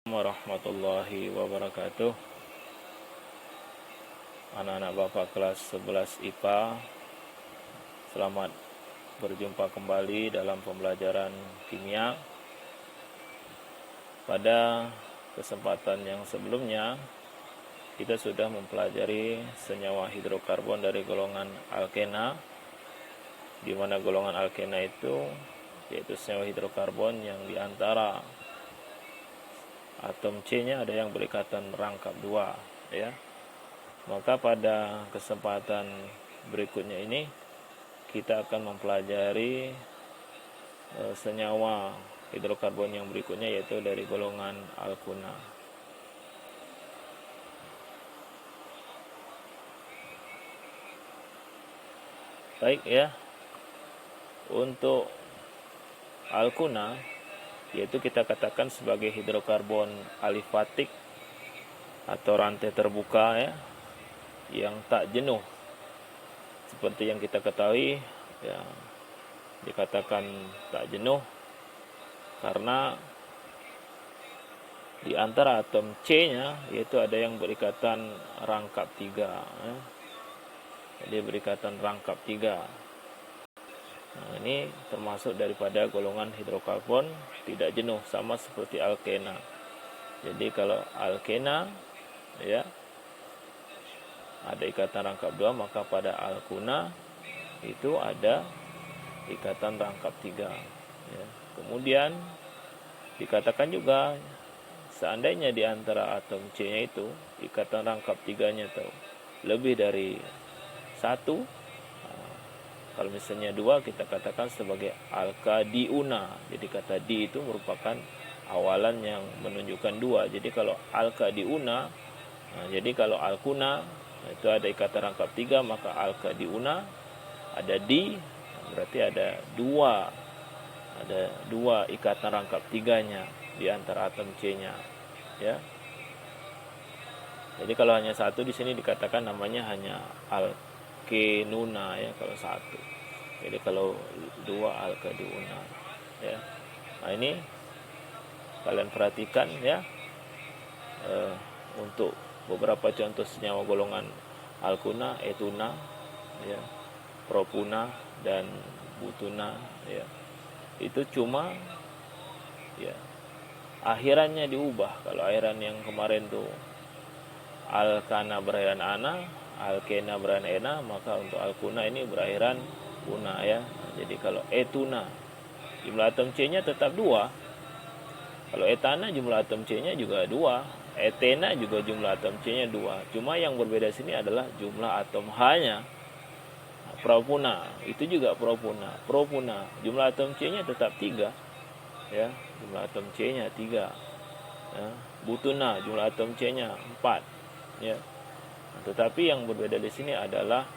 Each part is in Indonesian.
Warahmatullahi wabarakatuh. Anak-anak Bapak kelas 11 IPA, selamat berjumpa kembali dalam pembelajaran kimia. Pada kesempatan yang sebelumnya kita sudah mempelajari senyawa hidrokarbon dari golongan alkena, di mana golongan alkena itu yaitu senyawa hidrokarbon yang diantara atom C-nya ada yang berikatan rangkap 2, ya. Maka pada kesempatan berikutnya ini kita akan mempelajari senyawa hidrokarbon yang berikutnya, yaitu dari golongan alkuna. Baik ya. Untuk alkuna, yaitu kita katakan sebagai hidrokarbon alifatik atau rantai terbuka, ya, yang tak jenuh. Seperti yang kita ketahui, ya, dikatakan tak jenuh karena di antara atom C-nya yaitu ada yang berikatan rangkap 3, ya. Jadi berikatan rangkap 3. Nah, ini termasuk daripada golongan hidrokarbon tidak jenuh, sama seperti alkena. Jadi kalau alkena, ya, ada ikatan rangkap 2, maka pada alkuna itu ada ikatan rangkap 3, ya. Kemudian dikatakan juga seandainya di antara atom C-nya itu ikatan rangkap 3-nya itu lebih dari 1, kalau misalnya 2 kita katakan sebagai alkadiuna. Jadi kata di itu merupakan awalan yang menunjukkan 2. Jadi kalau alkadiuna, jadi kalau alkuna itu ada ikatan rangkap 3, maka alkadiuna ada di, berarti ada 2 ikatan rangkap 3-nya di antara atom C-nya, ya. Jadi kalau hanya 1 di sini dikatakan namanya hanya alkenuna, ya, kalau 1. Jadi kalau 2 alkadiuna, ya. Nah, ini kalian perhatikan, ya, untuk beberapa contoh senyawa golongan alkuna, etuna, ya, propuna dan butuna, ya. Itu cuma, ya, akhirannya diubah. Kalau akhiran yang kemarin tuh alkana berakhiran ana, alkena berakhiran ena, maka untuk alkuna ini berakhiran una, ya. Jadi kalau etuna jumlah atom C-nya tetap 2. Kalau etana jumlah atom C-nya juga 2. Etena juga jumlah atom C-nya 2. Cuma yang berbeda sini adalah jumlah atom H-nya. Propuna itu juga propuna. Propuna jumlah atom C-nya tetap 3, ya. Jumlah atom C-nya 3. Ya. Butuna jumlah atom C-nya 4, ya. Nah, tetapi yang berbeda di sini adalah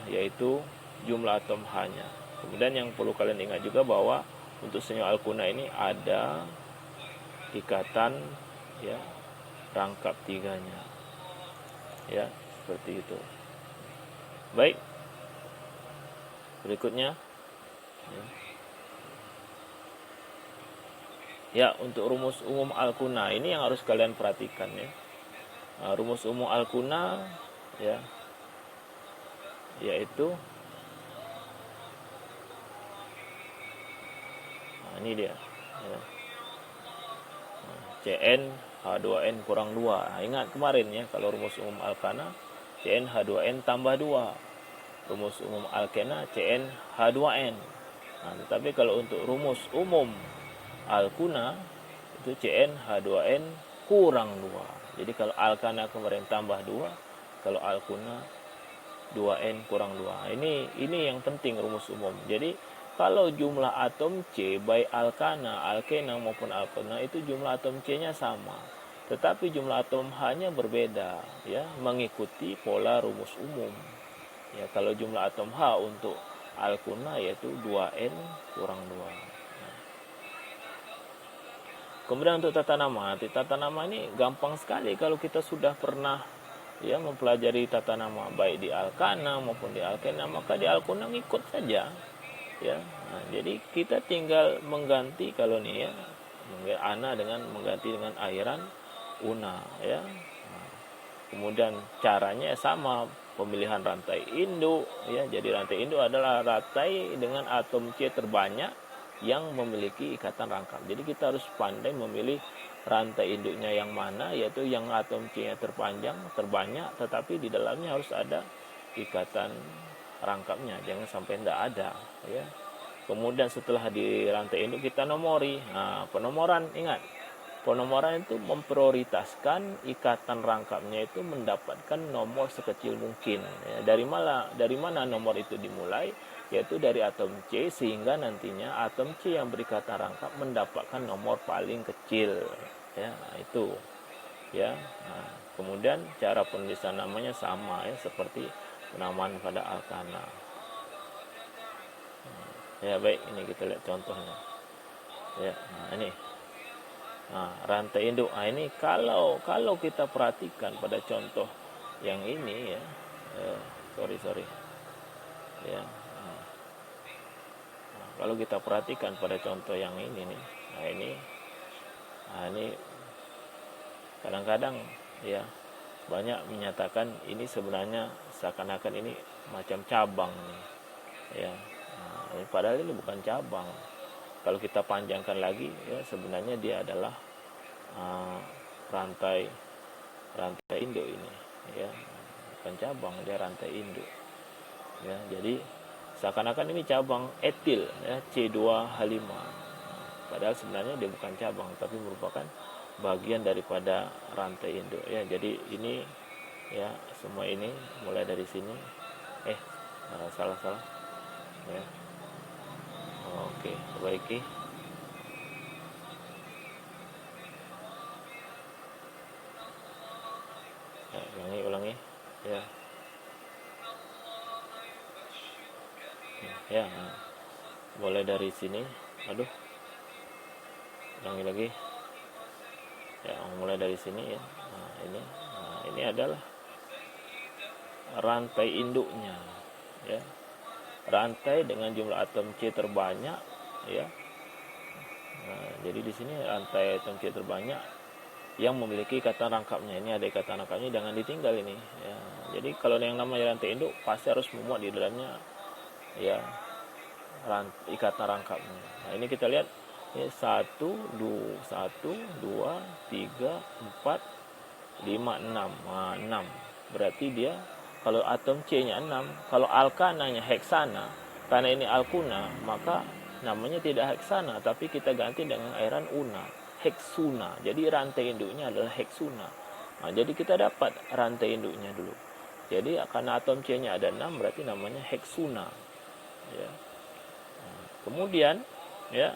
yaitu jumlah atom H-nya. Kemudian yang perlu kalian ingat juga bahwa untuk senyawa alkuna ini ada ikatan, ya, rangkap 3-nya, ya, seperti itu. Baik, berikutnya, ya, untuk rumus umum alkuna ini yang harus kalian perhatikan, ya. Nah, rumus umum alkuna, ya, yaitu, nah, ini dia, ya. Cn H2n kurang 2. Nah, ingat kemarin, ya, kalau rumus umum alkana Cn H2n tambah 2. Rumus umum alkena Cn H2n. Nah, tetapi kalau untuk rumus umum alkuna itu Cn H2n kurang 2. Jadi kalau alkana kemarin tambah 2, kalau alkuna 2n kurang 2. Ini yang penting rumus umum. Jadi kalau jumlah atom C baik alkana, alkena maupun alkana itu jumlah atom C-nya sama, tetapi jumlah atom H-nya berbeda, ya, mengikuti pola rumus umum. Ya, kalau jumlah atom H untuk alkuna yaitu 2n kurang 2. Nah. Kemudian untuk tata nama. Tata nama ini gampang sekali kalau kita sudah pernah, ya, mempelajari tata nama baik di alkana maupun di alkena, maka di alkuna ngikut saja, ya. Nah, jadi kita tinggal mengganti kalau nih, ya, ana dengan mengganti dengan airan una, ya. Nah, kemudian caranya sama, pemilihan rantai induk, ya. Jadi rantai induk adalah rantai dengan atom C terbanyak yang memiliki ikatan rangkap. Jadi kita harus pandai memilih rantai induknya yang mana, yaitu yang atom C-nya terbanyak, tetapi di dalamnya harus ada ikatan rangkapnya, jangan sampai tidak ada, ya. Kemudian setelah di rantai induk kita nomori. Nah, penomoran, ingat, penomoran itu memprioritaskan ikatan rangkapnya itu mendapatkan nomor sekecil mungkin. Ya, dari mana nomor itu dimulai? Yaitu dari atom C, sehingga nantinya atom C yang berikatan rangkap mendapatkan nomor paling kecil. Ya, itu. Ya. Nah, kemudian cara penulisan namanya sama, ya, seperti penamaan pada alkana. Ya, baik, ini kita lihat contohnya. Ya, nah ini. Nah, rantai induk. Nah, ini kalau kita perhatikan pada contoh yang ini, ya. Sorry. Ya. Nah, kalau kita perhatikan pada contoh yang ini nih. Nah, ini kadang-kadang, ya, banyak menyatakan ini sebenarnya seakan-akan ini macam cabang nih. Ya. Nah, padahal ini bukan cabang. Kalau kita panjangkan lagi, ya, sebenarnya dia adalah rantai induk ini, ya, bukan cabang, dia rantai induk, ya. Jadi seakan-akan ini cabang etil, ya, C2H5, padahal sebenarnya dia bukan cabang tapi merupakan bagian daripada rantai induk, ya. Jadi ini, ya, semua ini mulai dari sini, salah, ya. Oke, perbaiki. Ya, ulangi, ya. Ya, mulai dari sini. Aduh, ulangi lagi. Ya, mulai dari sini, ya. Nah, ini adalah rantai induknya, ya. Rantai dengan jumlah atom C terbanyak, ya. Nah, jadi di sini rantai atom C terbanyak yang memiliki ikatan rangkapnya. Ini ada ikatan rangkapnya, jangan ditinggal ini, ya. Jadi kalau yang namanya rantai induk pasti harus memuat di dalamnya, ya, ikatan rangkapnya. Nah, ini kita lihat, ya, 1, 2, 3, 4, 5, 6. Nah, 6. Berarti dia kalau atom C-nya 6, kalau alkananya heksana, karena ini alkuna, maka namanya tidak heksana, tapi kita ganti dengan airan una, heksuna. Jadi rantai induknya adalah heksuna. Nah, jadi kita dapat rantai induknya dulu. Jadi karena atom C-nya ada 6, berarti namanya heksuna, ya. Nah, kemudian, ya,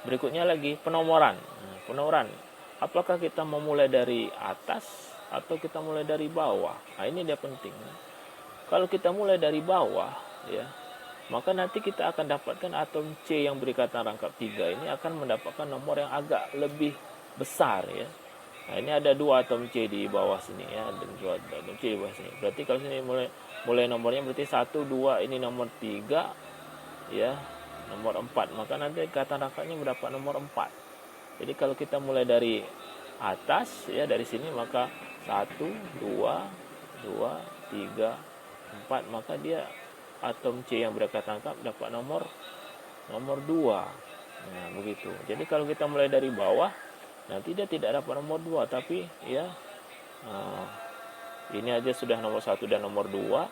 berikutnya lagi penomoran. Nah, penomoran, apakah kita memulai dari atas atau kita mulai dari bawah? Nah, ini dia penting. Kalau kita mulai dari bawah, ya, maka nanti kita akan dapatkan atom C yang berikatan rangkap 3 ini akan mendapatkan nomor yang agak lebih besar, ya. Nah, ini ada 2 atom C di bawah sini, ya, dan 2 atom C di bawah sini. Berarti kalau sini mulai nomornya berarti 1, 2, ini nomor 3, ya, nomor 4, maka nanti ikatan rangkapnya mendapat nomor 4. Jadi kalau kita mulai dari atas, ya, dari sini, maka 1, 2, 3, 4, maka dia atom C yang berikatan rangkap dapat nomor 2. Nah, begitu. Jadi kalau kita mulai dari bawah, nanti dia tidak dapat nomor 2, tapi, ya, ini aja sudah nomor 1 dan nomor 2.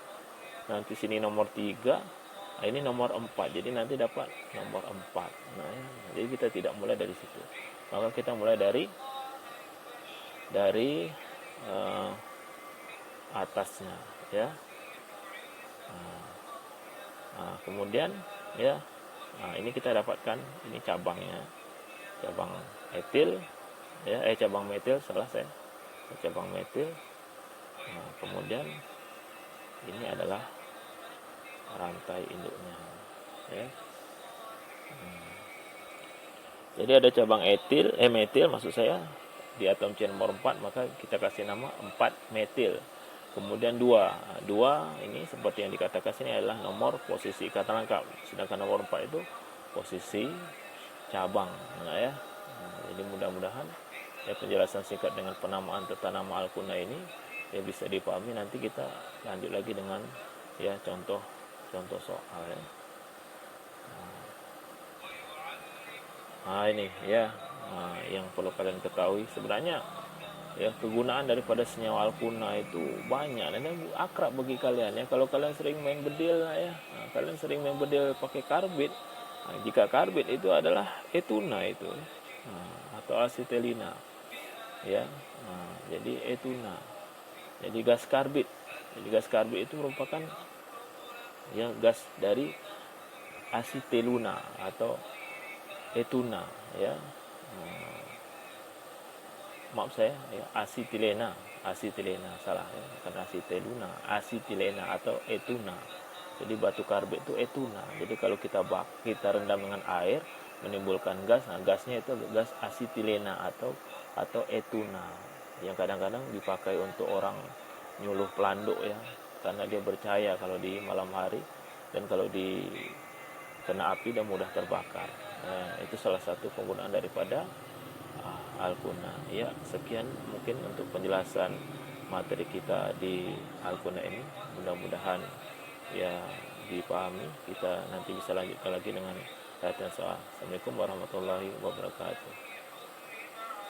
Nanti sini nomor 3. Nah, ini nomor 4. Jadi nanti dapat nomor 4. Nah, ya, jadi kita tidak mulai dari situ. Maka kita mulai dari atasnya, ya. Nah, kemudian, ya, nah, ini kita dapatkan ini cabangnya, cabang etil, ya, cabang metil, cabang metil. Nah, kemudian ini adalah rantai induknya, ya. Jadi ada cabang metil maksud saya di atom C nomor 4, maka kita kasih nama 4 metil. Kemudian 2 ini seperti yang dikatakan sini adalah nomor posisi ikatan rangkap, sedangkan nomor 4 itu posisi cabang. Nah, ya. Jadi mudah-mudahan ya penjelasan singkat dengan penamaan tata nama al-kuna ini ya bisa dipahami. Nanti kita lanjut lagi dengan ya contoh soal ya. Nah ini ya, yang perlu kalian ketahui sebenarnya ya, kegunaan daripada senyawa alkuna itu banyak dan akrab bagi kalian ya. Kalau kalian sering main bedil ya, kalian sering main bedil pakai karbit. Jika karbit itu adalah etuna itu, atau asitelina ya. Jadi etuna, jadi gas karbit. Jadi gas karbit itu merupakan ya gas dari asiteluna atau etuna ya. Maaf saya ya, asitilena salah ya, bukan asiteluna, asitilena atau etuna. Jadi batu karbit itu etuna. Jadi kalau kita rendam dengan air menimbulkan gas, nah gasnya itu gas asitilena atau etuna yang kadang-kadang dipakai untuk orang nyuluh pelanduk ya, karena dia percaya kalau di malam hari dan kalau di kena api dan mudah terbakar. Itu salah satu penggunaan daripada Al-Kuna. Ya, sekian mungkin untuk penjelasan materi kita di Al-Kuna ini. Mudah-mudahan ya dipahami. Kita nanti bisa lanjutkan lagi dengan latihan soal. Assalamualaikum warahmatullahi wabarakatuh.